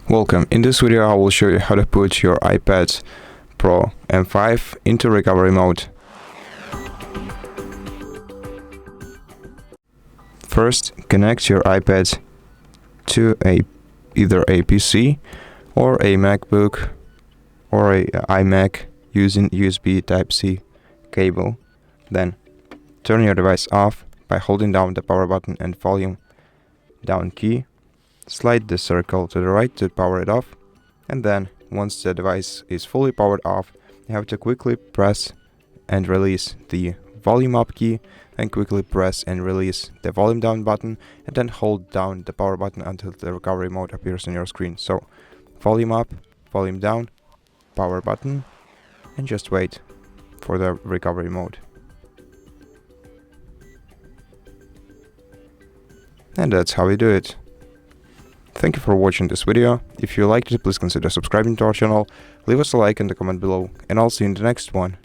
Welcome. In this video I will show you how to put your iPad Pro M5 into recovery mode. First, connect your iPad to either a PC or a MacBook or a iMac using USB Type-C cable. Then turn your device off by holding down the power button and volume down key. Slide the circle to the right to power it off, and then once the device is fully powered off, you have to quickly press and release the volume up key, and quickly press and release the volume down button, and then hold down the power button until the recovery mode appears on your screen. So volume up, volume down, power button, and just wait for the recovery mode. And that's how we do it. Thank you for watching this video. If you liked it, please consider subscribing to our channel, leave us a like and a comment below, and I'll see you in the next one.